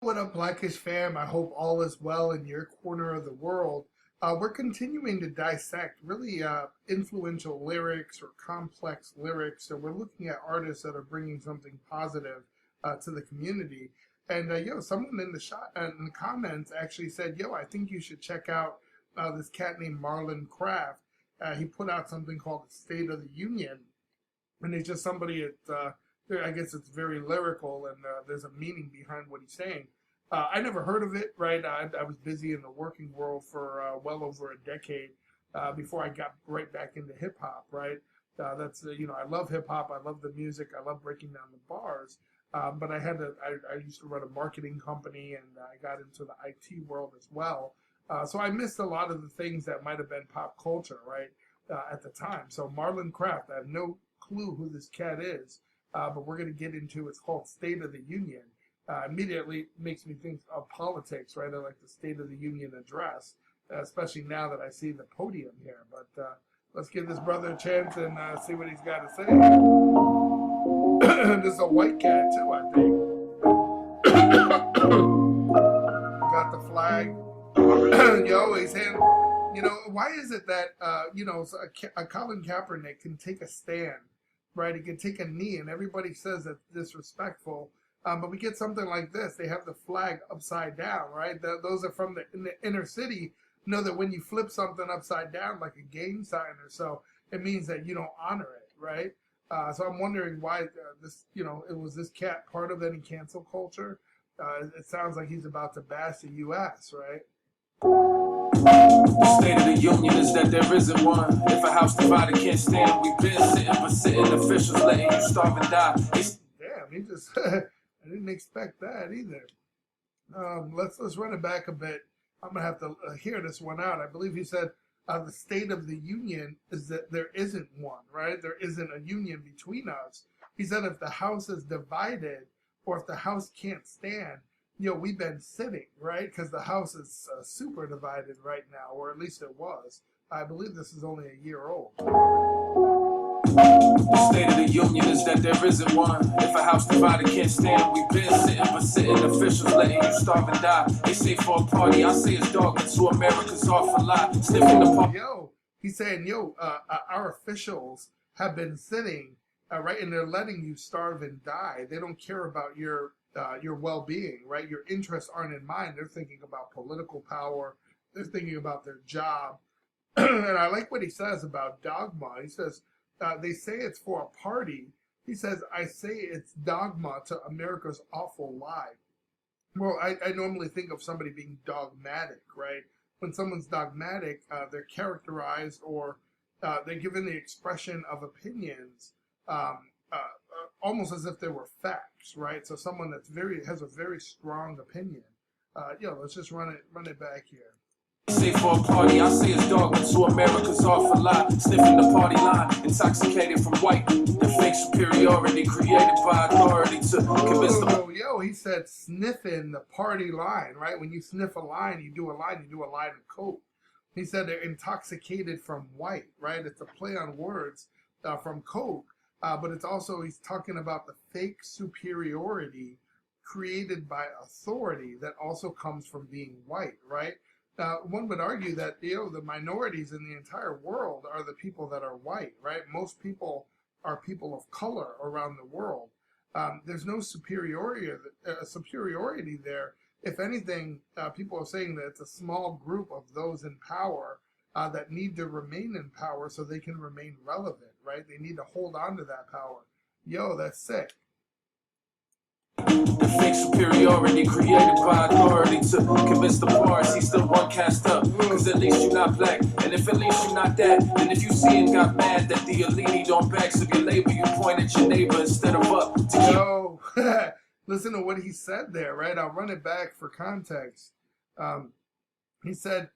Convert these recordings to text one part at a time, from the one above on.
What up, Blackish fam? I hope all is well in your corner of the world. We're continuing to dissect really influential lyrics or complex lyrics, and we're looking at artists that are bringing something positive to the community. And someone in the in the comments actually said, "Yo, I think you should check out this cat named Marlon Craft. He put out something called the State of the Union, and he's just somebody that I guess it's very lyrical, and there's a meaning behind what he's saying. I never heard of it, right? I was busy in the working world for well over a decade before I got right back into hip hop, right? I love hip hop. I love the music. I love breaking down the bars. But I used to run a marketing company, and I got into the IT world as well. So I missed a lot of the things that might have been pop culture, right, at the time. So Marlon Craft, I have no clue who this cat is, but we're going to get into it's called State of the Union. Immediately makes me think of politics, right? I like the State of the Union address, especially now that I see the podium here. But let's give this brother a chance and see what he's got to say. This is a white cat too, I think. Got the flag. Yo, he's hand. Why is it that a Colin Kaepernick can take a stand, right? He can take a knee, and everybody says that's disrespectful. But we get something like this. They have the flag upside down, right? Those are from in the inner city. Know that when you flip something upside down, like a gang sign or so, it means that you don't honor it, right? So I'm wondering why it was this cat part of any cancel culture? It sounds like he's about to bash the U.S., right? The State of the Union is that there isn't one. If a house divided can't stand, we've been sitting, but sitting officials letting you starve and die. Damn, he just... I didn't expect that either. Let's run it back a bit. I'm gonna have to hear this one out. I believe he said the State of the Union is that there isn't one, right? There isn't a union between us. He said if the House is divided or if the House can't stand, we've been sitting, right? Because the House is super divided right now, or at least it was. I believe this is only a year old. The State of the Union is that there isn't one. If a house divided can't stand, we've been sitting, but sitting officials letting you starve and die. They say for a party, I say it's dog to America's awful lot. Sniffing the pop. He's saying, our officials have been sitting, right, and they're letting you starve and die. They don't care about your well-being, right? Your interests aren't in mind. They're thinking about political power. They're thinking about their job. And I like what he says about dogma. He says, they say it's for a party. He says, I say it's dogma to America's awful lie. Well, I normally think of somebody being dogmatic, right? When someone's dogmatic, they're characterized or they're given the expression of opinions almost as if they were facts, right? So someone has a very strong opinion. Let's just run it back here. Say for a party, I say it's dog to America's awful lot. Sniffing the party line, intoxicated from white. The fake superiority created by authority to convince them. He said sniffing the party line, right? When you sniff a line, you do a line of coke. He said they're intoxicated from white, right? It's a play on words from coke, but it's also, he's talking about the fake superiority created by authority that also comes from being white, right? One would argue that the minorities in the entire world are the people that are white, right? Most people are people of color around the world. There's no superiority there. If anything, people are saying that it's a small group of those in power that need to remain in power so they can remain relevant, right? They need to hold on to that power. That's sick. The fake superiority created by authority to convince the bars he's still one cast up. Cause at least you're not black, and if at least you're not that, then if you see and got mad that the elite don't backs of your label, you point at your neighbor instead of up to listen to what he said there, right? I'll run it back for context. He said,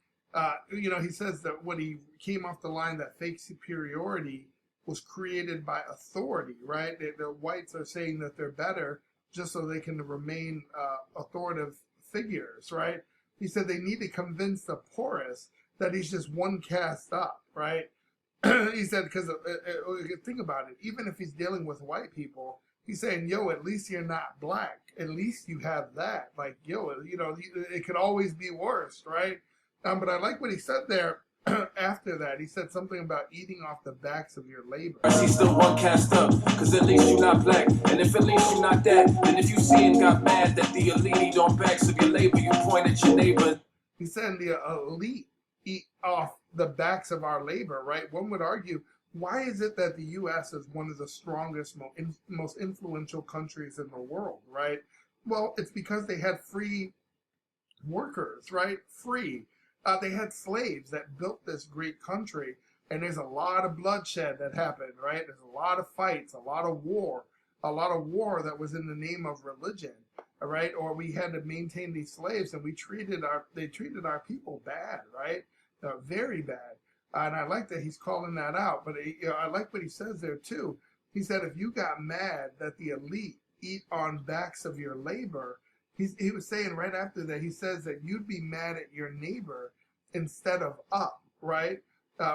he says that when he came off the line that fake superiority was created by authority, right? The whites are saying that they're better just so they can remain authoritative figures, right? He said they need to convince the poorest that he's just one caste up, right? He said, because think about it, even if he's dealing with white people, He's saying, yo, at least you're not black. At least you have that. Like, yo, it could always be worse, right? But I like what he said there after that. He said something about eating off the backs of your labor. He's still one cast up, cause at least you not black. And if at least you not that, then if you see and got mad that the elite don't backs of your labor, you point at your neighbor. He said the elite eat off the backs of our labor, right? One would argue, why is it that the U.S. is one of the strongest, most influential countries in the world, right? Well, it's because they had free workers, right? Free. They had slaves that built this great country, and there's a lot of bloodshed that happened, right? There's a lot of fights, a lot of war that was in the name of religion, all right? Or we had to maintain these slaves, and they treated our people bad, right? Very bad. And I like that he's calling that out, but I like what he says there too. He said, if you got mad that the elite eat on backs of your labor, he was saying right after that, he says that you'd be mad at your neighbor instead of up, right?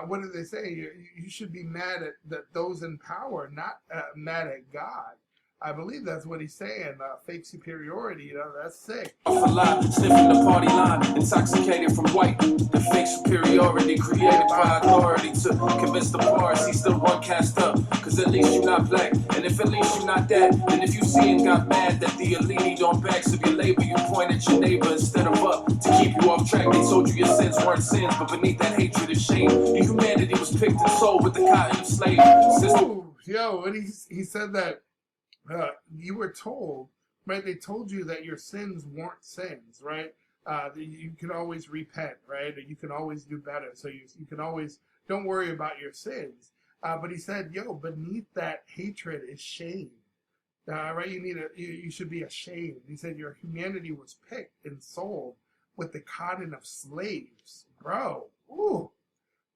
What do they say? You should be mad at those in power, not mad at God. I believe that's what he's saying. Fake superiority, that's sick. A lot, sniffing the party line, intoxicated from white. The fake superiority created by authority to convince the bars he's still one cast up. Cause at least you not black, and if at least you not that, then if you see and got mad that the elite don't backs of your labor, you point at your neighbor instead of up to keep you off track. They told you your sins weren't sins, but beneath that hatred is shame. Your humanity was picked and sold with the cotton slave system. Yo, and he said that. You were told, right? They told you that your sins weren't sins, right? You can always repent, right? Or you can always do better. So you can always, don't worry about your sins. But he said, yo, beneath that hatred is shame. Right? You should be ashamed. He said your humanity was picked and sold with the cotton of slaves. Bro, ooh.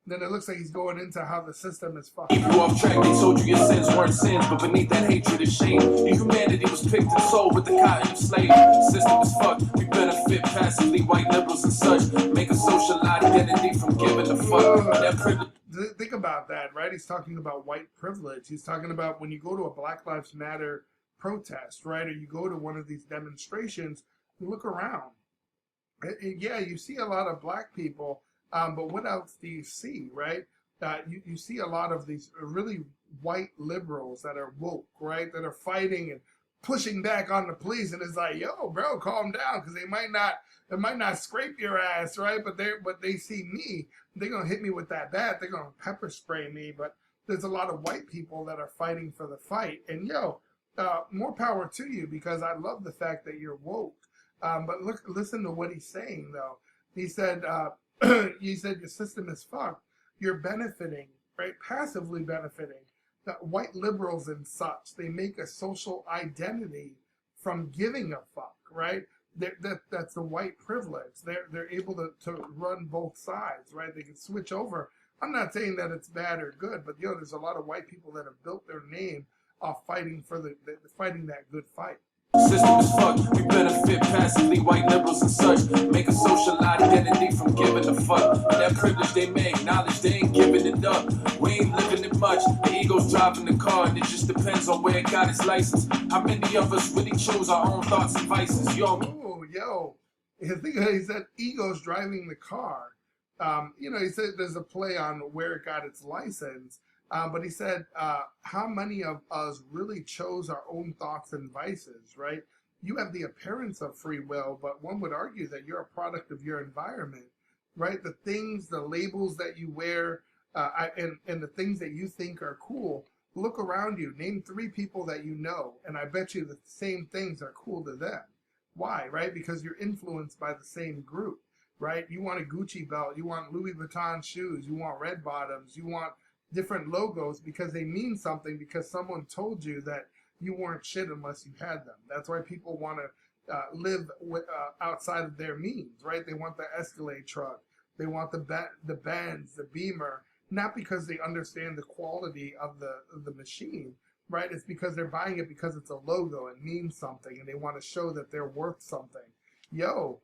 Then it looks like he's going into how the system is fucked. Keep you off track, they told you your sins weren't sins, but beneath that hatred is shame. Your humanity was picked and sold with the cotton slave. System is fucked, we benefit passively, white liberals and such. Make a social identity from giving a fuck. That privilege. Think about that, right? He's talking about white privilege. He's talking about when you go to a Black Lives Matter protest, right? Or you go to one of these demonstrations, you look around. Yeah, you see a lot of black people. But what else do you see, right? You see a lot of these really white liberals that are woke, right? That are fighting and pushing back on the police, and it's like, yo, bro, calm down, because it might not scrape your ass, right? But they see me, they're gonna hit me with that bat, they're gonna pepper spray me. But there's a lot of white people that are fighting for the fight, and yo, more power to you, because I love the fact that you're woke. But listen to what he's saying though. He said. You said your system is fucked. You're benefiting, right? Passively benefiting. The white liberals and such, they make a social identity from giving a fuck, right? That's the white privilege. They're able to run both sides, right? They can switch over. I'm not saying that it's bad or good, but there's a lot of white people that have built their name off fighting for fighting that good fight. System is fucked, we benefit passively, white liberals and such. Make a social identity from giving a fuck. And that privilege they may acknowledge, they ain't giving it up. We ain't living it much, the ego's driving the car, and it just depends on where it got its license. How many of us really chose our own thoughts and vices? Yo, he said ego's driving the car. He said there's a play on where it got its license. But he said, how many of us really chose our own thoughts and vices, right? You have the appearance of free will, but one would argue that you're a product of your environment, right? The things, the labels that you wear, and the things that you think are cool. Look around you. Name 3 people that you know, and I bet you the same things are cool to them. Why, right? Because you're influenced by the same group, right? You want a Gucci belt. You want Louis Vuitton shoes. You want red bottoms. You want different logos because they mean something, because someone told you that you weren't shit unless you had them. That's why people want to live outside of their means, right? They want the Escalade truck. They want the Benz, the Beamer, not because they understand the quality of the machine, right? It's because they're buying it because it's a logo and means something, and they want to show that they're worth something. Yo,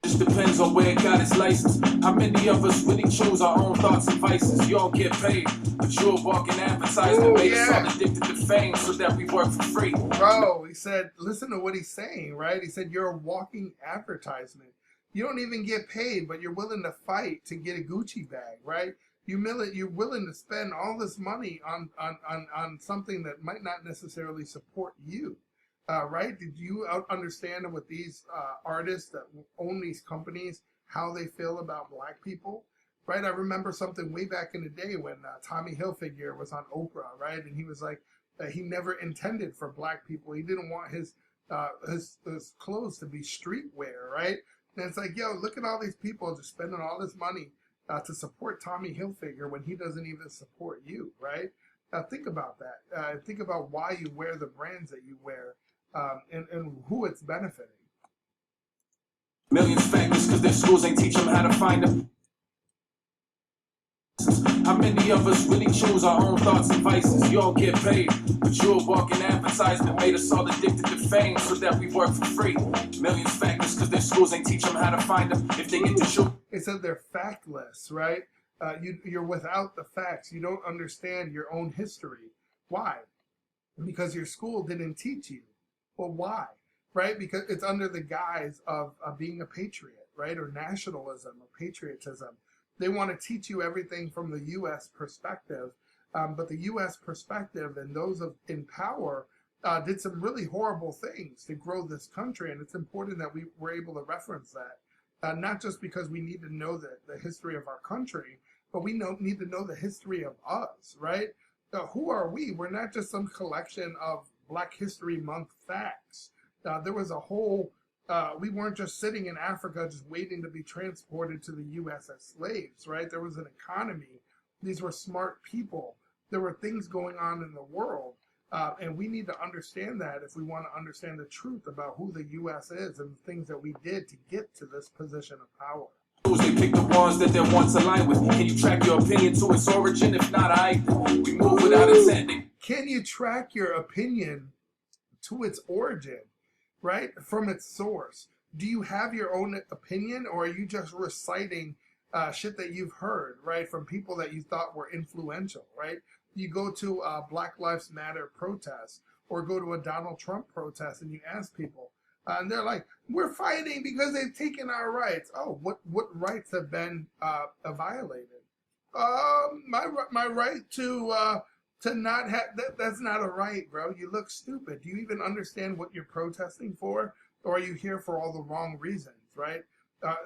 Just depends on where it got its license. How many of us really choose our own thoughts and vices? You all get paid, but you're walking advertisement made us all addicted to fame so that we work for free. Bro, he said, listen to what he's saying, right? He said, you're a walking advertisement. You don't even get paid, but you're willing to fight to get a Gucci bag, right? You're willing to spend all this money on something that might not necessarily support you. Right? Did you understand with these artists that own these companies how they feel about black people? Right? I remember something way back in the day when Tommy Hilfiger was on Oprah, right? And he was like, he never intended for black people. He didn't want his clothes to be streetwear, right? And it's like, yo, look at all these people just spending all this money to support Tommy Hilfiger when he doesn't even support you, right? Think about that. Think about why you wear the brands that you wear. And who it's benefiting. Millions famous because their schools ain't teach them how to find them. How many of us really choose our own thoughts and vices? You all get paid, but you're a walking advertisement made us all addicted to fame so that we work for free. Millions factless because their schools ain't teach them how to find them. If they get to show, it said they're factless, right? You're without the facts. You don't understand your own history. Why? Because your school didn't teach you. Well, why? Right? Because it's under the guise of being a patriot, right? Or nationalism or patriotism. They want to teach you everything from the U.S. perspective. But the U.S. perspective and those in power did some really horrible things to grow this country. And it's important that we were able to reference that. Not just because we need to know the history of our country, but we need to know the history of us, right? Who are we? We're not just some collection of Black History Month facts. There was a whole, we weren't just sitting in Africa just waiting to be transported to the U.S. as slaves, right? There was an economy. These were smart people. There were things going on in the world. And we need to understand that if we want to understand the truth about who the U.S. is and the things that we did to get to this position of power. They pick the ones that they're once aligned with. Can you track your opinion to its origin? If not, we move without intent. Can you track your opinion to its origin, right? From its source? Do you have your own opinion, or are you just reciting shit that you've heard, right? From people that you thought were influential, right? You go to a Black Lives Matter protest or go to a Donald Trump protest and you ask people, and they're like, we're fighting because they've taken our rights. Oh, what rights have been violated? My right to not have, that's not a right, bro. You look stupid. Do you even understand what you're protesting for? Or are you here for all the wrong reasons, right?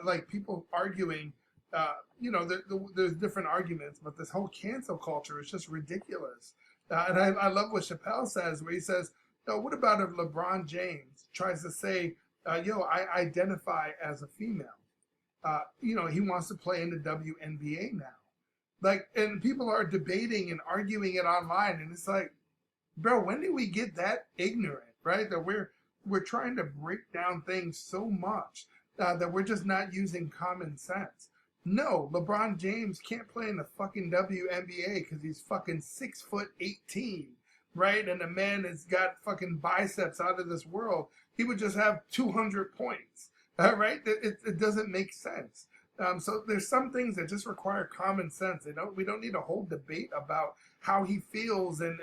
Like people arguing, there's different arguments, but this whole cancel culture is just ridiculous. And I love what Chappelle says, where he says, what about if LeBron James tries to say, I identify as a female? He wants to play in the WNBA now. Like, and people are debating and arguing it online, and it's like, bro, when did we get that ignorant, right? That we're trying to break down things so much that we're just not using common sense. No, LeBron James can't play in the fucking WNBA because he's fucking 6'18", right? And the man has got fucking biceps out of this world. He would just have 200 points, right? It doesn't make sense. So there's some things that just require common sense. We don't need a whole debate about how he feels and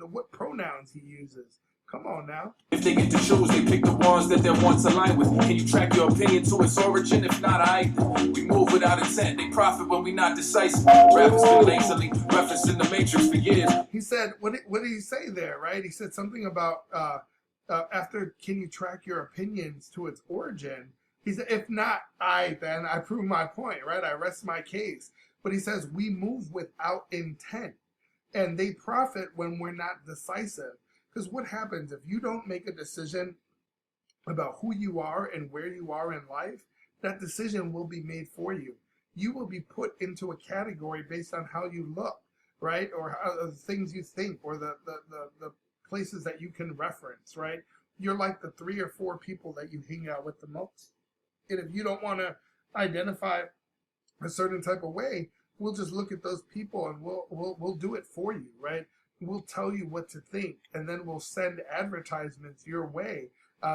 what pronouns he uses. Come on now. If they get to choose, they pick the ones that they're once aligned with. Can you track your opinion to its origin? If not, we move without intent. They profit when we not decisive. Rappers been lazily referencing the Matrix for years. He said, what did he say there, right? He said something about after, can you track your opinions to its origin? He said, if not, then I prove my point, right? I rest my case. But he says, we move without intent. And they profit when we're not decisive. Because what happens if you don't make a decision about who you are and where you are in life? That decision will be made for you. You will be put into a category based on how you look, right? Or how, the things you think, or the places that you can reference, right? You're like the 3 or 4 people that you hang out with the most. And if you don't want to identify a certain type of way, we'll just look at those people and we'll do it for you, right? We'll tell you what to think, and then we'll send advertisements your way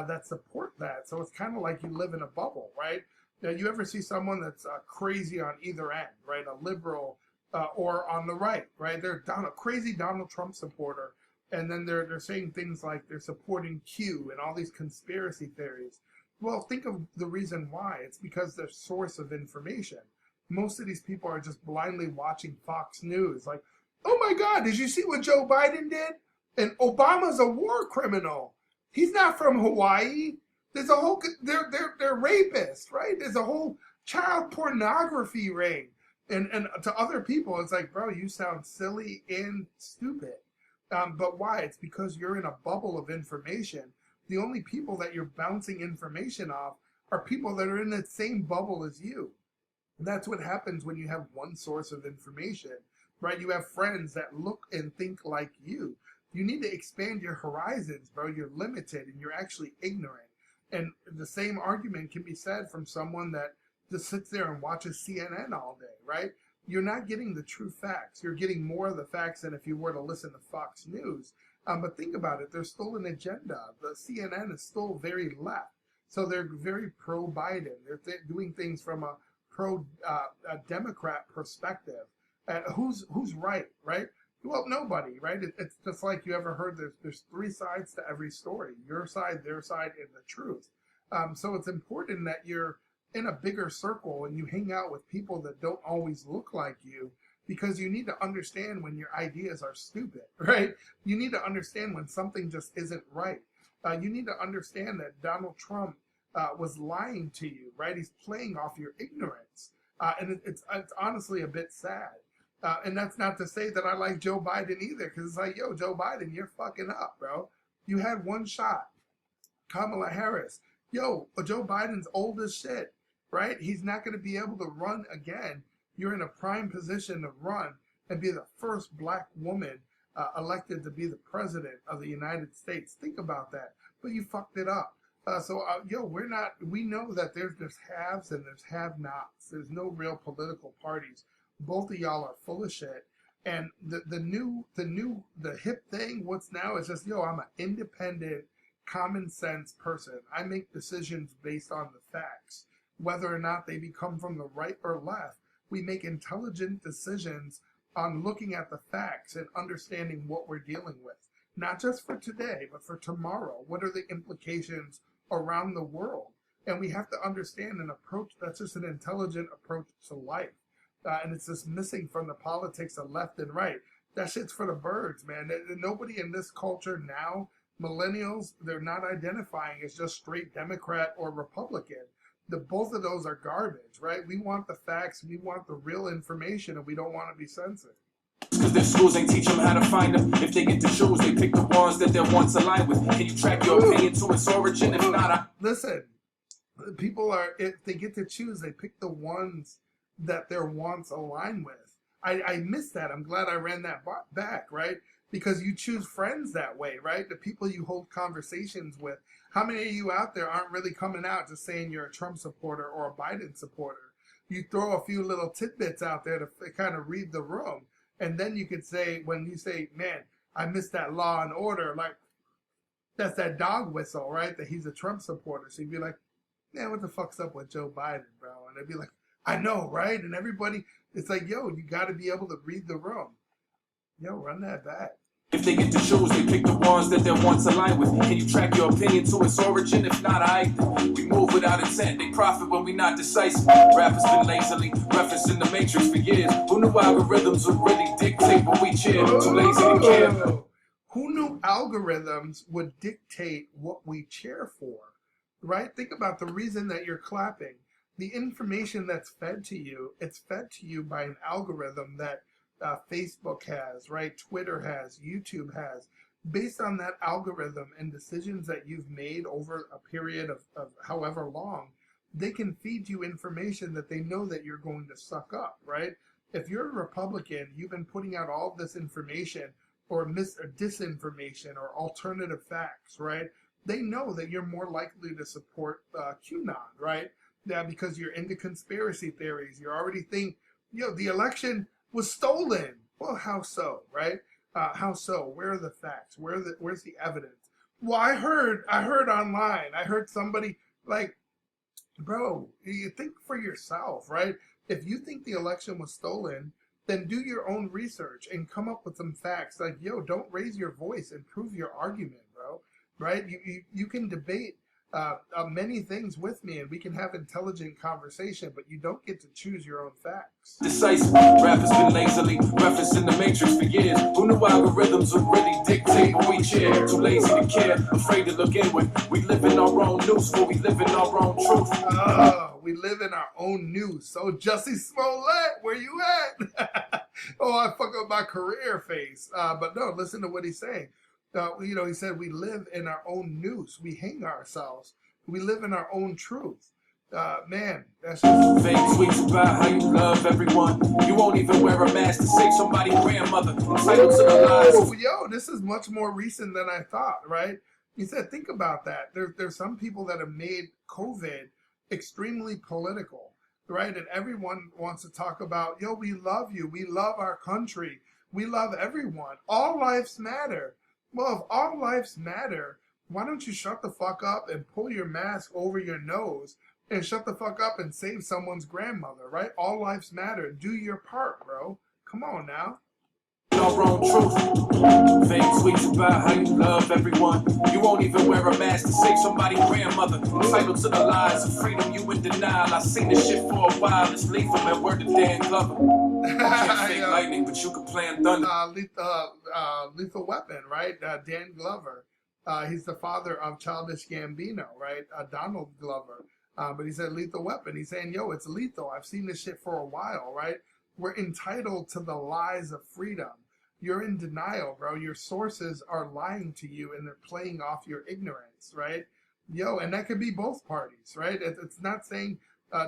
that support that. So it's kind of like you live in a bubble, right? Now, you ever see someone that's crazy on either end, right? A liberal or on the right, right? They're a crazy Donald Trump supporter, and then they're saying things like they're supporting Q and all these conspiracy theories. Well, think of the reason why. It's because their source of information. Most of these people are just blindly watching Fox News. Like, oh my God, did you see what Joe Biden did? And Obama's a war criminal. He's not from Hawaii. There's a whole, they're rapists, right? There's a whole child pornography ring. And to other people, it's like, bro, you sound silly and stupid. But why? It's because you're in a bubble of information. The only people that you're bouncing information off are people that are in that same bubble as you. And that's what happens when you have one source of information, right? You have friends that look and think like you. You need to expand your horizons, bro. You're limited and you're actually ignorant. And the same argument can be said from someone that just sits there and watches CNN all day, right? You're not getting the true facts. You're getting more of the facts than if you were to listen to Fox News. But think about it. There's still an agenda. The CNN is still very left. So they're very pro-Biden. They're doing things from a pro-Democrat perspective. Who's right, right? Well, nobody, right? It's just like you ever heard there's three sides to every story. Your side, their side, and the truth. So it's important that you're in a bigger circle and you hang out with people that don't always look like you, because you need to understand when your ideas are stupid, right? You need to understand when something just isn't right. You need to understand that Donald Trump was lying to you, right? He's playing off your ignorance. And it's honestly a bit sad. And that's not to say that I like Joe Biden either, because it's like, yo, Joe Biden, you're fucking up, bro. You had one shot. Kamala Harris, yo, Joe Biden's old as shit, right? He's not going to be able to run again. You're in a prime position to run and be the first black woman elected to be the president of the United States. Think about that. But you fucked it up. We know that there's haves and there's have-nots. There's no real political parties. Both of y'all are full of shit. And the hip thing, what's now is just, yo, I'm an independent, common sense person. I make decisions based on the facts. Whether or not they become from the right or left, we make intelligent decisions on looking at the facts and understanding what we're dealing with. Not just for today, but for tomorrow. What are the implications around the world? And we have to understand an approach that's just an intelligent approach to life. And it's just missing from the politics of left and right. That shit's for the birds, man. Nobody in this culture now, millennials, they're not identifying as just straight Democrat or Republican. Both of those are garbage, right? We want the facts, we want the real information, and we don't want to be censored. Cause their schools ain't teach them how to find them. If they get to choose, they pick the ones that they're once aligned with. Can you track your opinion to its origin? If not, Listen, people are, if they get to choose, they pick the ones that their wants align with. I missed that. I'm glad I ran that back, right? Because you choose friends that way, right? The people you hold conversations with. How many of you out there aren't really coming out just saying you're a Trump supporter or a Biden supporter? You throw a few little tidbits out there to kind of read the room. And then you could say, when you say, man, I missed that law and order, like, that's that dog whistle, right? That he's a Trump supporter. So you'd be like, man, what the fuck's up with Joe Biden, bro? And they'd be like, I know, right? And everybody, it's like, yo, you got to be able to read the room. Yo, run that back. if they get to choose, they pick the ones that they're once aligned with. Can you track your opinion to its origin? If not, we move without intent. They profit when we not decisive. Rappers been lazily referencing the Matrix for years. Who knew algorithms would really dictate what we cheer? Too lazy to care. Who knew algorithms would dictate what we cheer for? Right? Think about the reason that you're clapping. The information that's fed to you, it's fed to you by an algorithm that Facebook has, right? Twitter has, YouTube has. Based on that algorithm and decisions that you've made over a period of however long, they can feed you information that they know that you're going to suck up, right? If you're a Republican, you've been putting out all this information or disinformation or alternative facts, right? They know that you're more likely to support QAnon, right? Yeah, because you're into conspiracy theories. You already think, the election was stolen. Well, how so, right? How so? Where are the facts? Where's the evidence? Well, I heard online. I heard somebody like, bro, you think for yourself, right? If you think the election was stolen, then do your own research and come up with some facts. Like, yo, don't raise your voice and prove your argument, bro. Right? You can debate many things with me and we can have intelligent conversation, but you don't get to choose your own facts. Decisive, rappers been lazily referencing the matrix for years. Who knew algorithms would really dictate what we share? Too lazy to care, afraid to look inward. We live in our own news, for we live in our own truth. We live in our own news. So Jussie Smollett, where you at? Oh, I fuck up my career face. But no, listen to what he's saying. He said we live in our own news. We hang ourselves. We live in our own truth. Man, that's just fake tweets about how you love everyone. You won't even wear a mask to save somebody's grandmother. Entitled to the lies. Oh, yo, this is much more recent than I thought, right? He said, think about that. There's some people that have made COVID extremely political, right? And everyone wants to talk about, yo, we love you. We love our country. We love everyone. All lives matter. Well, if all lives matter, why don't you shut the fuck up and pull your mask over your nose and shut the fuck up and save someone's grandmother, right? All lives matter. Do your part, bro. Come on now. Our own truth. Fake tweets about how you love everyone. You won't even wear a mask to save somebody's grandmother. Entitled to the lies of freedom, you in denial. I seen this shit for a while. It's lethal, man. Word to Dan Glover. Can't fake lightning, but you can plan thunder. Lethal Weapon, right? Dan Glover. He's the father of Childish Gambino, right? Donald Glover. But he said Lethal Weapon. He's saying, yo, it's lethal. I've seen this shit for a while, right? We're entitled to the lies of freedom. You're in denial, bro. Your sources are lying to you and they're playing off your ignorance, right? Yo, and that could be both parties, right? It's not saying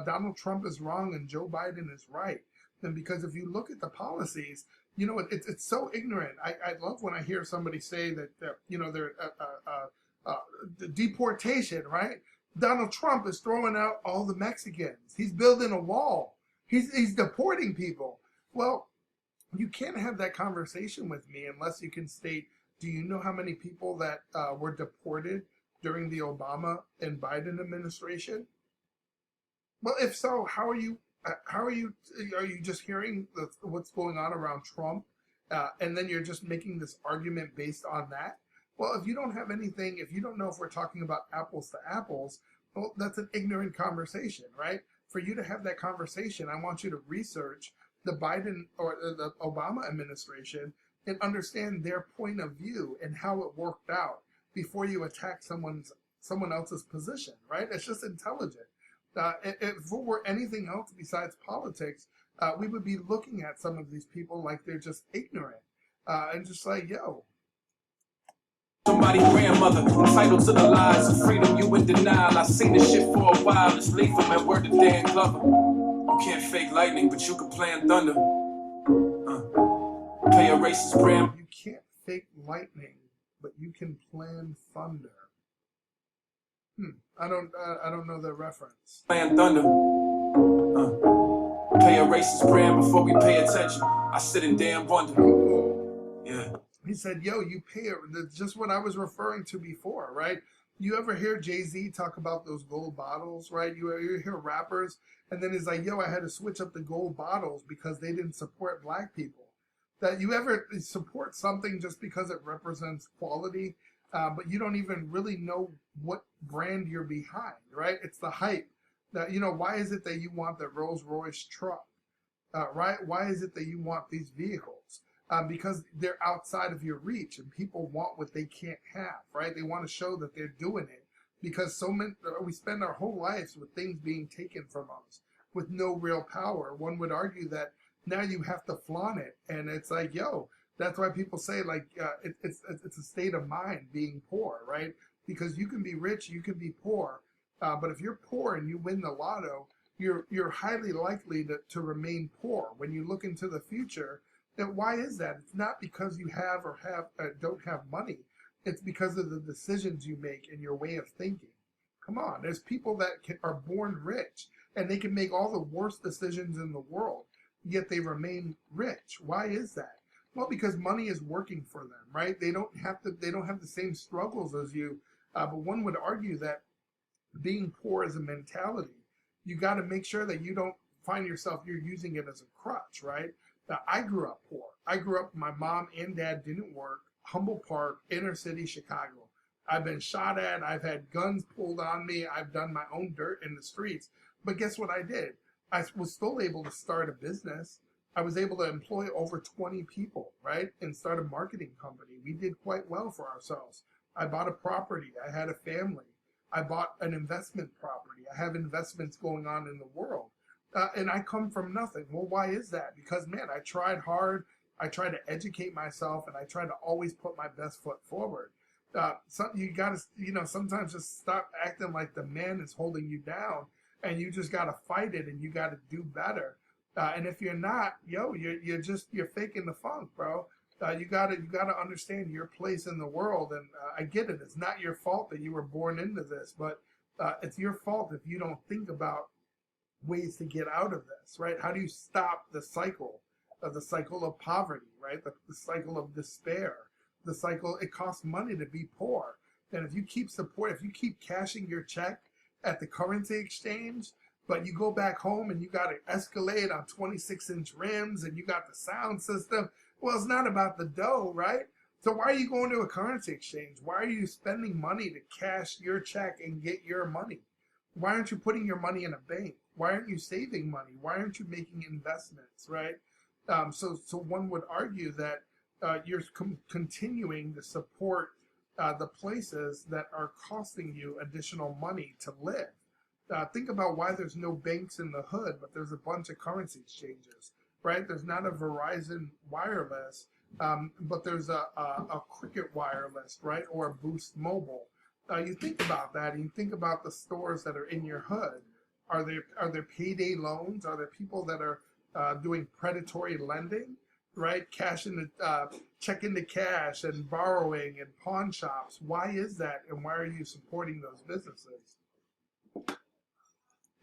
Donald Trump is wrong and Joe Biden is right. And because if you look at the policies, it's so ignorant. I love when I hear somebody say that they're deportation, right? Donald Trump is throwing out all the Mexicans. He's building a wall. He's deporting people. Well, you can't have that conversation with me unless you can state, do you know how many people that were deported during the Obama and Biden administration? Well, if so, are you just hearing what's going on around Trump, and then you're just making this argument based on that? Well, if you don't have anything, if you don't know if we're talking about apples to apples, well, that's an ignorant conversation, right? For you to have that conversation, I want you to research the Biden or the Obama administration and understand their point of view and how it worked out before you attack someone else's position, right? It's just intelligent. If it were anything else besides politics, we would be looking at some of these people like they're just ignorant and just like, yo. Somebody's grandmother, entitled to the lies of freedom, you in denial. I seen this shit for a while. It's lethal, man. Word to Dan Glover. You can't fake lightning, but you can plan thunder. Pay a racist brand. You can't fake lightning, but you can plan thunder. I don't know the reference. Plan thunder. Pay a racist brand before we pay attention. I sit in damn wonder. Yeah. He said, yo, you pay it. That's just what I was referring to before, right? You ever hear Jay-Z talk about those gold bottles, right? You hear rappers, and then he's like, yo, I had to switch up the gold bottles because they didn't support black people. That you ever support something just because it represents quality, but you don't even really know what brand you're behind, right? It's the hype. That, why is it that you want the Rolls Royce truck, right? Why is it that you want these vehicles? Because they're outside of your reach and people want what they can't have, right? They want to show that they're doing it because we spend our whole lives with things being taken from us with no real power. One would argue that now you have to flaunt it. And it's like, yo, that's why people say like, it's a state of mind being poor, right? Because you can be rich, you can be poor. But if you're poor and you win the lotto, you're highly likely to remain poor. When you look into the future, then why is that? It's not because you have or don't have money. It's because of the decisions you make and your way of thinking. Come on, there's people that are born rich and they can make all the worst decisions in the world, yet they remain rich. Why is that? Well, because money is working for them, right? They don't have the same struggles as you. But one would argue that being poor is a mentality. You got to make sure that you don't find yourself, you're using it as a crutch, right? Now, I grew up poor. I grew up, my mom and dad didn't work, Humble Park, inner city Chicago. I've been shot at. I've had guns pulled on me. I've done my own dirt in the streets. But guess what I did? I was still able to start a business. I was able to employ over 20 people, right? And start a marketing company. We did quite well for ourselves. I bought a property. I had a family. I bought an investment property. I have investments going on in the world. And I come from nothing. Well, why is that? Because, man, I tried hard. I tried to educate myself, and I tried to always put my best foot forward. You got to, sometimes just stop acting like the man is holding you down, and you just got to fight it, and you got to do better. And if you're not, you're faking the funk, bro. You gotta understand your place in the world, and I get it. It's not your fault that you were born into this, but it's your fault if you don't think about ways to get out of this, right? How do you stop the cycle of poverty, right? The cycle of despair, the cycle. It costs money to be poor, and if you keep cashing your check at the currency exchange, but you go back home and you got to Escalade on 26-inch rims and you got the sound system. Well, it's not about the dough, right? So why are you going to a currency exchange? Why are you spending money to cash your check and get your money? Why aren't you putting your money in a bank? Why aren't you saving money? Why aren't you making investments, right? So one would argue that you're continuing to support the places that are costing you additional money to live. Think about why there's no banks in the hood, but there's a bunch of currency exchanges, right? There's not a Verizon Wireless, but there's a Cricket Wireless, right? Or a Boost Mobile. You think about that, and you think about the stores that are in your hood. Are there payday loans? Are there people that are doing predatory lending, right? Check into cash and borrowing and pawn shops. Why is that, and why are you supporting those businesses?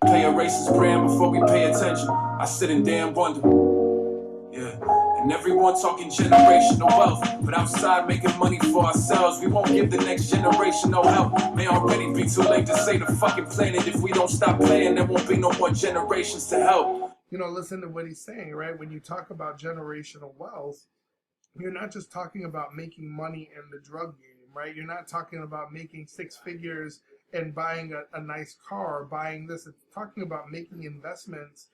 Pay a racist brand before we pay attention. I sit and damn wonder. Yeah. And everyone talking generational wealth, but outside making money for ourselves. We won't give the next generation no help. May already be too late to save the fucking planet. If we don't stop playing, there won't be no more generations to help. Listen to what he's saying, right? When you talk about generational wealth, you're not just talking about making money in the drug game, right? You're not talking about making six figures and buying a nice car, buying this. It's talking about making investments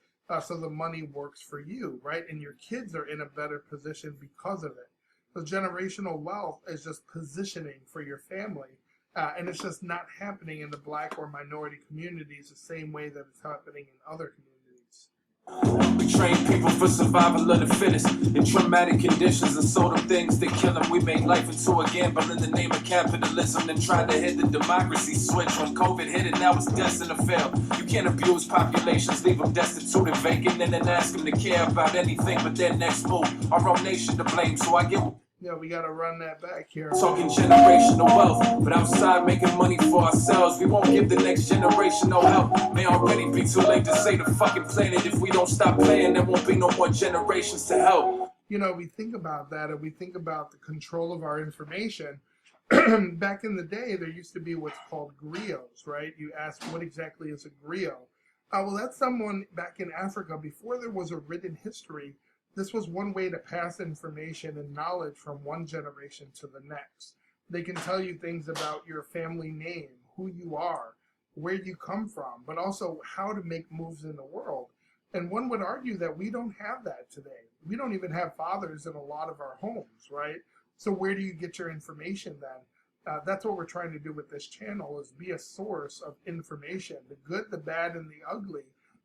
so the money works for you, right? And your kids are in a better position because of it. So generational wealth is just positioning for your family. And it's just not happening in the Black or minority communities the same way that it's happening in other communities. We train people for survival of the fittest in traumatic conditions, and so them things that kill them. We made life into a gamble in the name of capitalism, then tried to hit the democracy switch. When COVID hit it, now it's destined to fail. You can't abuse populations, leave them destitute and vacant, and then ask them to care about anything but their next move. Our own nation to blame, so I get... Yeah, we got to run that back here. Talking generational wealth, but outside making money for ourselves. We won't give the next generation no help. May already be too late to save the fucking planet. If we don't stop playing, there won't be no more generations to help. We think about that, and we think about the control of our information. Back in the day, there used to be what's called griots, right? You ask, what exactly is a griot? Well, that's someone back in Africa, before there was a written history. This was one way to pass information and knowledge from one generation to the next. They can tell you things about your family name, who you are, where you come from, but also how to make moves in the world. And one would argue that we don't have that today. We don't even have fathers in a lot of our homes, right? So where do you get your information then? That's what we're trying to do with this channel, is be a source of information, the good, the bad, and the ugly.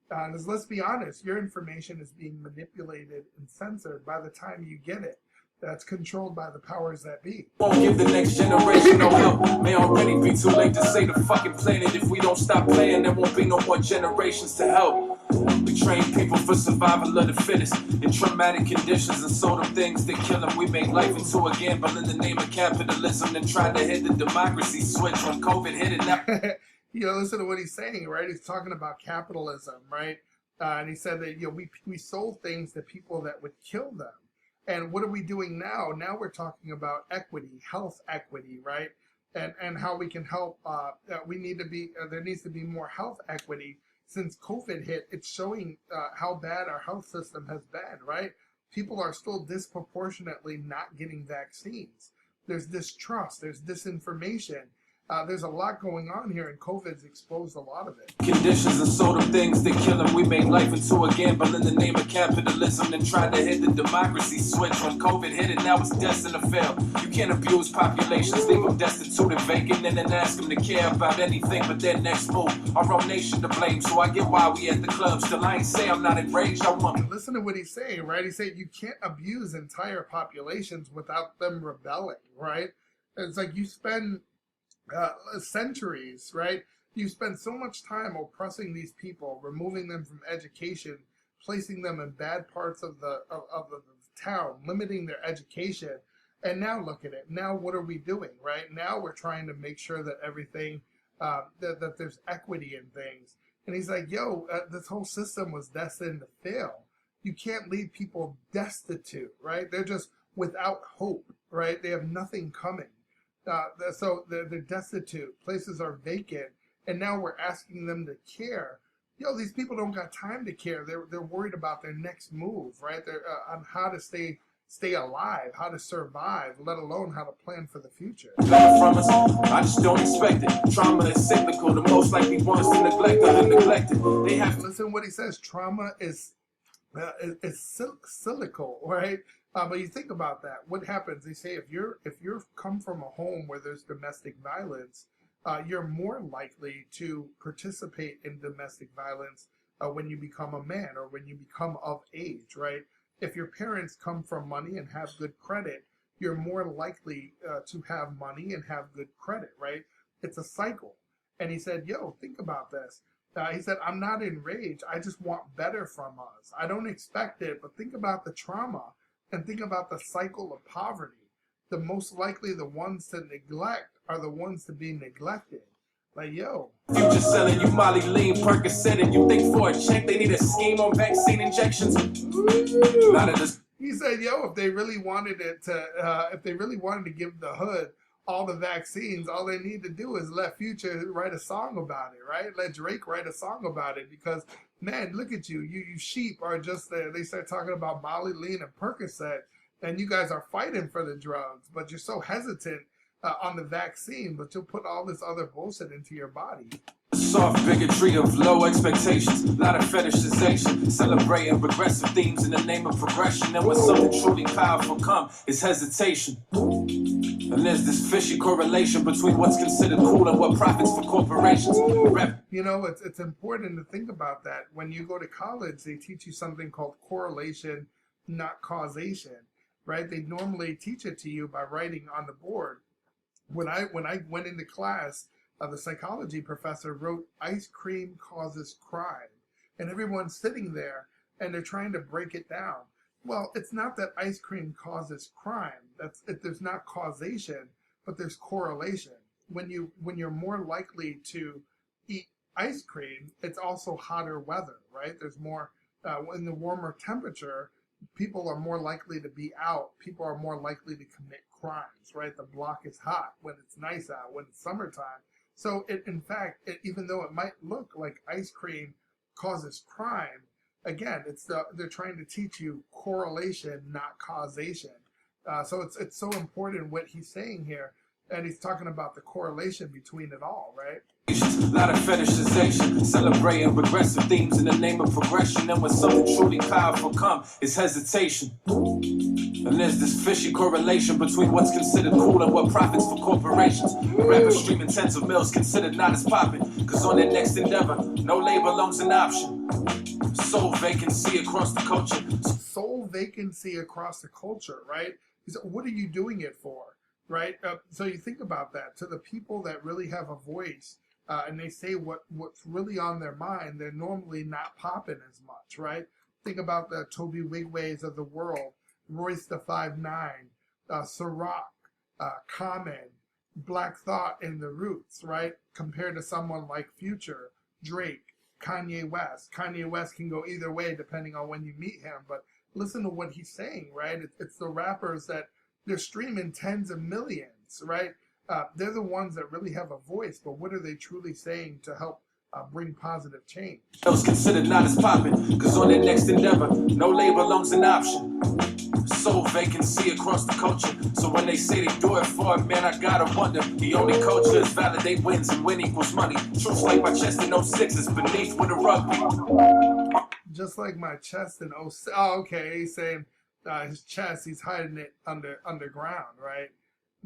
Because let's be honest, your information is being manipulated and censored by the time you get it. That's controlled by the powers that be. Won't give the next generation no help. May already be too late to save the fucking planet. If we don't stop playing, there won't be no more generations to help. We train people for survival of the fittest in traumatic conditions, and so them things that kill them. We make life into a gamble in the name of capitalism, then tried to hit the democracy switch when COVID hit it. Now. Listen to what he's saying, right? He's talking about capitalism, right? And he said that we sold things to people that would kill them. And what are we doing now? Now we're talking about equity, health equity, right? And how we can help. We need to be. There needs to be more health equity. Since COVID hit, it's showing how bad our health system has been, right? People are still disproportionately not getting vaccines. There's distrust. There's disinformation. There's a lot going on here, and COVID's exposed a lot of it. Conditions and sold them things that kill them. We made life into a gamble in the name of capitalism and tried to hit the democracy switch. When COVID hit it, now it's destined to fail. You can't abuse populations, leave them destitute and vacant, and then ask them to care about anything but their next move. Our own nation to blame, so I get why we at the club. Still, I ain't say I'm not enraged. I want. And listen to what he's saying, right? He's saying you can't abuse entire populations without them rebelling, right? It's like you spend centuries, right? You spend so much time oppressing these people, removing them from education, placing them in bad parts of the town, limiting their education, and now look at it. Now what are we doing, right? Now we're trying to make sure that everything, that there's equity in things. And he's like, yo, this whole system was destined to fail. You can't leave people destitute, right? They're just without hope, right? They have nothing coming. So they're destitute. Places are vacant, and now we're asking them to care. Yo, these people don't got time to care. They're worried about their next move, right? They're on how to stay alive, how to survive, let alone how to plan for the future. From us, I just don't expect it. Trauma is cyclical. The most likely ones to neglect are the neglected. They have. Listen to what he says. Trauma is cyclical, right? But you think about that. What happens? They say if you're come from a home where there's domestic violence, you're more likely to participate in domestic violence when you become a man or when you become of age, right? If your parents come from money and have good credit, you're more likely to have money and have good credit, right? It's a cycle. And he said, yo, think about this. He said, I'm not enraged. I just want better from us. I don't expect it, but think about the trauma. And think about the cycle of poverty. The most likely the ones to neglect are the ones to be neglected. Like, yo. Future selling you Molly Lean, Percocet, and you think for a check they need a scheme on vaccine injections? Not at this. He said, yo, if they really wanted to give the hood all the vaccines, all they need to do is let Future write a song about it, right? Let Drake write a song about it because, man, look at you. You sheep are just there. They start talking about Molly Lean and Percocet, and you guys are fighting for the drugs, but you're so hesitant on the vaccine, but you'll put all this other bullshit into your body. Soft bigotry of low expectations, a lot of fetishization, celebrating regressive themes in the name of progression. And when something truly powerful comes, it's hesitation. And there's this fishy correlation between what's considered cool and what profits for corporations. You know, it's important to think about that. When you go to college, they teach you something called correlation, not causation, right? They normally teach it to you by writing on the board. When I went into class, the psychology professor wrote, "Ice cream causes crime," and everyone's sitting there and they're trying to break it down. Well, it's not that ice cream causes crime. There's not causation, but there's correlation. When you're more likely to eat ice cream, it's also hotter weather, right? There's more in the warmer temperature. People are more likely to be out. People are more likely to commit crimes, right? The block is hot when it's nice out, when it's summertime. So, in fact, even though it might look like ice cream causes crime, again, they're trying to teach you correlation, not causation. So it's so important what he's saying here, and he's talking about the correlation between it all, right? A lot of fetishization, celebrating regressive themes in the name of progression. And when something truly powerful comes, it's hesitation. And there's this fishy correlation between what's considered cool and what profits for corporations. Rappers streaming tens of mils considered not as popping, cause on their next endeavor, no labor loan's an option. Soul vacancy across the culture. Soul vacancy across the culture, right? So what are you doing it for, right? So you think about that. To the people that really have a voice, and they say what's really on their mind, they're normally not popping as much, right? Think about the Toby Wigways of the world, Royce the 5'9", Ciroc, Common, Black Thought, and the Roots, right? Compared to someone like Future, Drake, Kanye West. Kanye West can go either way depending on when you meet him, but listen to what he's saying, right? It's the rappers that they're streaming tens of millions, right? They're the ones that really have a voice, but what are they truly saying to help bring positive change? Those considered not as popping, cause on their next endeavor, no labor loan's an option. So vacancy across the culture. So when they say they do it for it, man, I gotta wonder. The only culture is validate wins and win equals money. Truths like my chest in 06 is beneath with a rugby. Just like my chest in 06. Oh, okay. He's saying his chest, he's hiding it underground, right?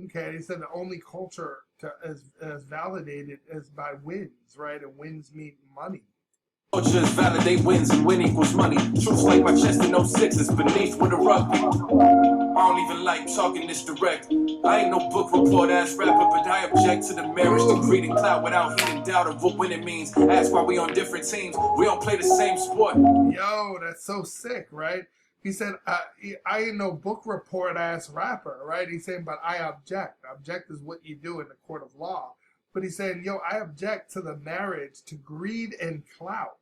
Okay. He said the only culture as validated is by wins, right? And wins mean money. Culture is validate wins and win equals money. Truths like my chest in 06 is beneath with a rugby. I don't even like talking this direct. I ain't no book report ass rapper, but I object to the marriage to greed and clout without heat and doubt of what winning means. Ask why we on different teams. We don't play the same sport. Yo, that's so sick, right? He said, I ain't no book report ass rapper, right? He's saying, but I object. Object is what you do in the court of law. But he's saying, yo, I object to the marriage to greed and clout,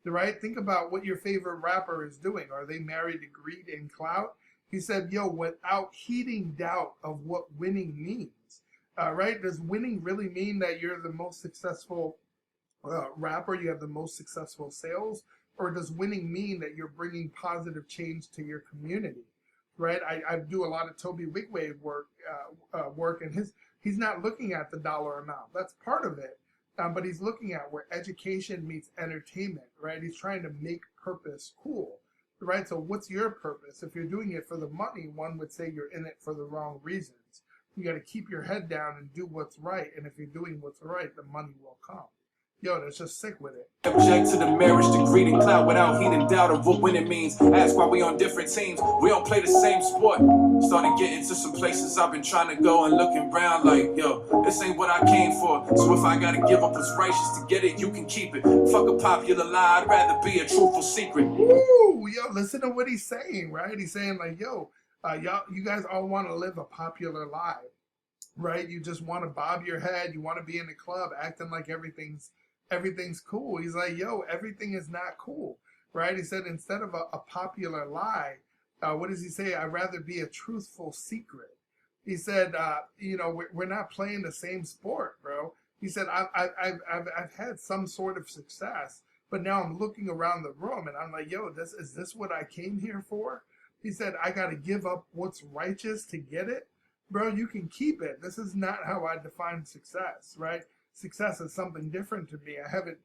right? Think about what your favorite rapper is doing. Are they married to greed and clout? He said, yo, without heeding doubt of what winning means, right? Does winning really mean that you're the most successful rapper, you have the most successful sales? Or does winning mean that you're bringing positive change to your community, right? I do a lot of Toby Wigwave work, and he's not looking at the dollar amount. That's part of it. But he's looking at where education meets entertainment, right? He's trying to make purpose cool, right? So what's your purpose? If you're doing it for the money, one would say you're in it for the wrong reasons. You got to keep your head down and do what's right. And if you're doing what's right, the money will come. Yo, that's just sick with it. Object to the marriage to greed and clout without heat and doubt of what winning means. Ask why we on different teams. We don't play the same sport. Started getting to some places I've been trying to go and looking around like, yo, this ain't what I came for. So if I gotta give up what's righteous to get it, you can keep it. Fuck a popular lie, I'd rather be a truthful secret. Ooh, yo, listen to what he's saying, right? He's saying like, yo, you guys all want to live a popular life, right? You just want to bob your head. You want to be in the club acting like everything's cool. He's like, yo, everything is not cool, right? He said, instead of a popular lie, what does he say? I'd rather be a truthful secret. He said, we're not playing the same sport, bro. He said, I've had some sort of success, but now I'm looking around the room and I'm like, yo, is this what I came here for? He said, I got to give up what's righteous to get it. Bro, you can keep it. This is not how I define success, right? Success is something different to me. I haven't,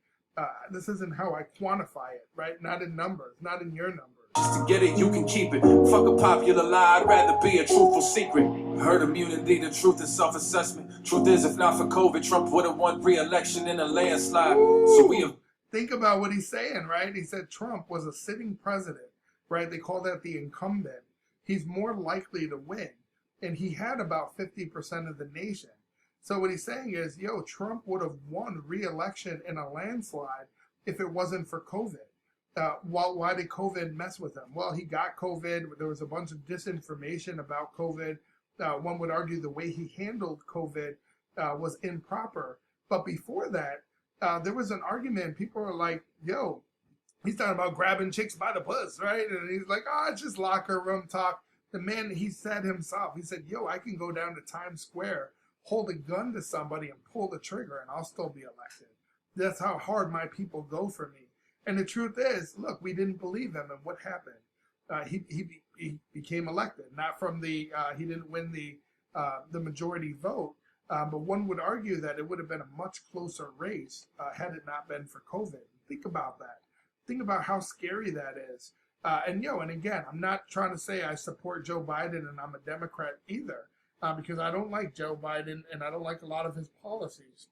this isn't how I quantify it, right? Not in numbers, not in your numbers. Just to get it, you can keep it. Fuck a popular lie, I'd rather be a truthful secret. Herd immunity, the truth is self-assessment. Truth is, if not for COVID, Trump would have won re-election in a landslide. Ooh, so we have... Think about what he's saying, right? He said Trump was a sitting president, right? They call that the incumbent. He's more likely to win. And he had about 50% of the nation. So what he's saying is, yo, Trump would have won re-election in a landslide if it wasn't for COVID. Why did COVID mess with him? Well, he got COVID. There was a bunch of disinformation about COVID. One would argue the way he handled COVID was improper. But before that, there was an argument. People were like, yo, he's talking about grabbing chicks by the puss, right? And he's like, it's just locker room talk. The man, he said himself, he said, yo, I can go down to Times Square, hold a gun to somebody and pull the trigger and I'll still be elected. That's how hard my people go for me. And the truth is, look, we didn't believe him. And what happened? He became elected, not from he didn't win the majority vote. But one would argue that it would have been a much closer race had it not been for COVID. Think about that. Think about how scary that is. And again, I'm not trying to say I support Joe Biden and I'm a Democrat either. Because I don't like Joe Biden and I don't like a lot of his policies.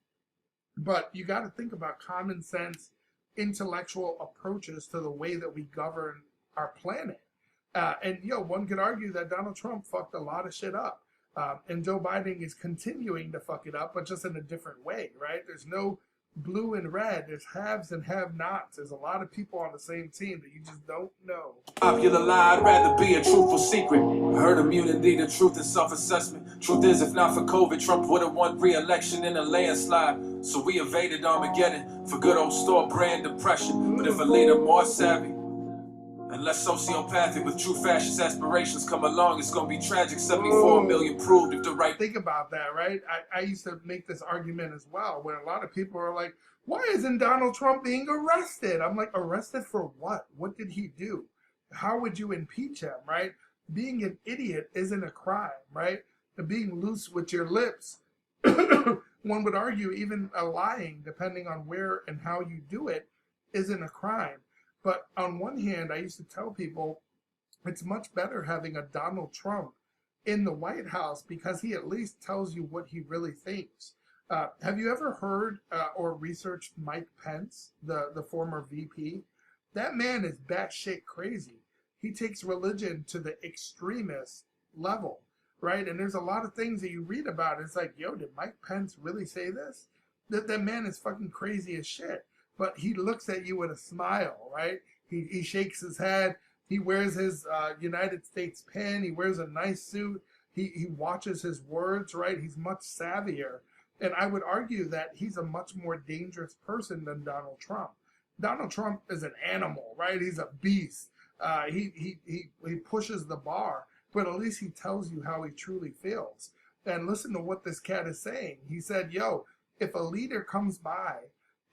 But you got to think about common sense, intellectual approaches to the way that we govern our planet. One could argue that Donald Trump fucked a lot of shit up. And Joe Biden is continuing to fuck it up, but just in a different way, right? There's no blue and red. There's haves and have-nots. There's a lot of people on the same team that you just don't know. Popular lie, I'd rather be a truthful secret. Herd immunity, the truth is self-assessment. Truth is, if not for COVID, Trump would have won re-election in a landslide. So we evaded Armageddon for good old store brand depression. But if a leader more savvy, Unless sociopathic with true fascist aspirations come along, it's gonna be tragic. 74 million proved if the right. Think about that, right? I used to make this argument as well, where a lot of people are like, why isn't Donald Trump being arrested? I'm like, arrested for what? What did he do? How would you impeach him, right? Being an idiot isn't a crime, right? And being loose with your lips, one would argue even a lying, depending on where and how you do it, isn't a crime. But on one hand, I used to tell people it's much better having a Donald Trump in the White House because he at least tells you what he really thinks. Have you ever heard or researched Mike Pence, the former VP? That man is batshit crazy. He takes religion to the extremist level, right? And there's a lot of things that you read about. It's like, yo, did Mike Pence really say this? That man is fucking crazy as shit. But he looks at you with a smile, right? He shakes his head. He wears his United States pin. He wears a nice suit. He watches his words, right? He's much savvier. And I would argue that he's a much more dangerous person than Donald Trump. Donald Trump is an animal, right? He's a beast. He pushes the bar, but at least he tells you how he truly feels. And listen to what this cat is saying. He said, yo, if a leader comes by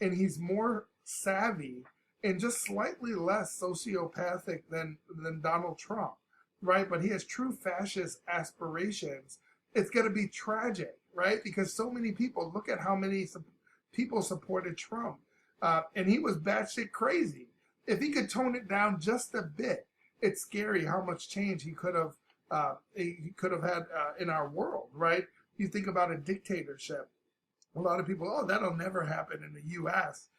and he's more savvy and just slightly less sociopathic than Donald Trump, right? But he has true fascist aspirations. It's going to be tragic, right? Because so many people, look at how many people supported Trump. And he was batshit crazy. If he could tone it down just a bit, it's scary how much change he could have had in our world, right? You think about a dictatorship. A lot of people, oh, that'll never happen in the U.S.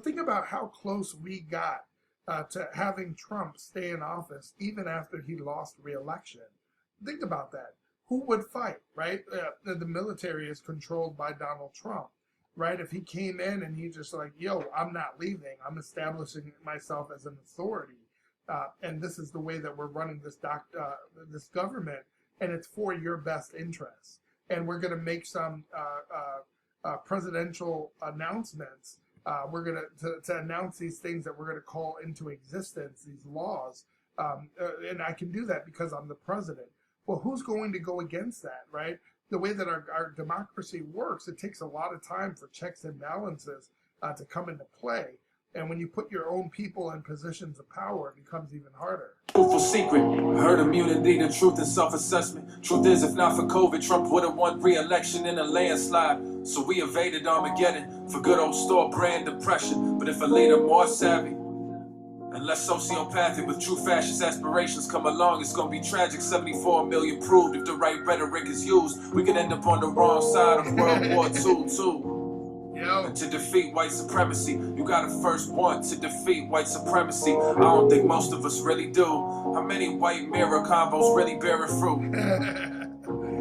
Think about how close we got to having Trump stay in office even after he lost re-election. Think about that. Who would fight, right? The military is controlled by Donald Trump, right? If he came in and he just like, yo, I'm not leaving. I'm establishing myself as an authority. And this is the way that we're running this government, and it's for your best interests. And we're going to make some presidential announcements. We're going to announce these things that we're going to call into existence, these laws. And I can do that because I'm the president. Well, who's going to go against that, right? The way that our democracy works, it takes a lot of time for checks and balances to come into play. And when you put your own people in positions of power, it becomes even harder. Truthful secret, herd immunity, the truth and self-assessment. Truth is, if not for COVID, Trump would have won re-election in a landslide. So we evaded Armageddon for good old store brand depression. But if a leader more savvy and less sociopathic with true fascist aspirations come along, it's gonna be tragic. 74 million proved if the right rhetoric is used, we could end up on the wrong side of World War II too. And to defeat white supremacy, you gotta first want to defeat white supremacy. I don't think most of us really do. How many white mirror combos really bearing fruit?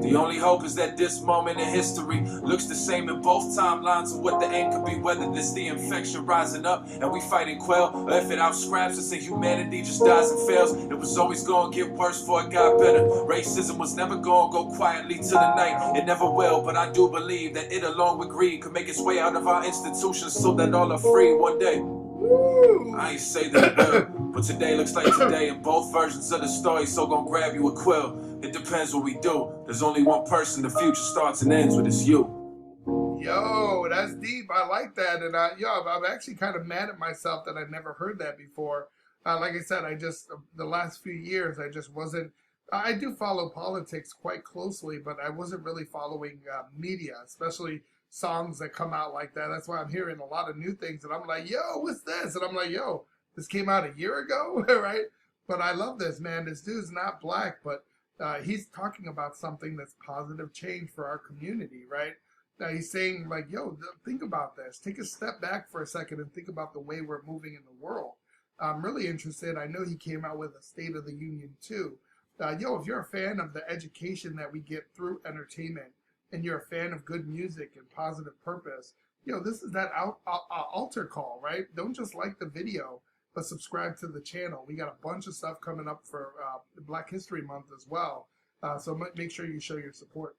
The only hope is that this moment in history looks the same in both timelines of what the end could be, whether this the infection rising up and we fight and quell, or if it outscraps us and humanity just dies and fails. It was always gonna get worse before it got better. Racism was never gonna go quietly till the night. It never will, but I do believe that it along with greed could make its way out of our institutions so that all are free one day. I ain't say that it will, but today looks like today in both versions of the story, so gon' grab you a quill. It depends what we do. There's only one person the future starts and ends with, it's you. Yo, that's deep. I like that. And I'm actually kind of mad at myself that I never heard that before. Like I said, the last few years, I just wasn't, I do follow politics quite closely, but I wasn't really following media, especially songs that come out like that. That's why I'm hearing a lot of new things. And I'm like, yo, what's this? And I'm like, yo, this came out a year ago, right? But I love this, man. This dude's not black, but he's talking about something that's positive change for our community, right? Now he's saying like, yo, think about this. Take a step back for a second and think about the way we're moving in the world. I'm really interested. I know he came out with a State of the Union too. Yo, if you're a fan of the education that we get through entertainment and you're a fan of good music and positive purpose, yo, this is that altar call, right? Don't just like the video, but subscribe to the channel. We got a bunch of stuff coming up for Black History Month as well. So make sure you show your support.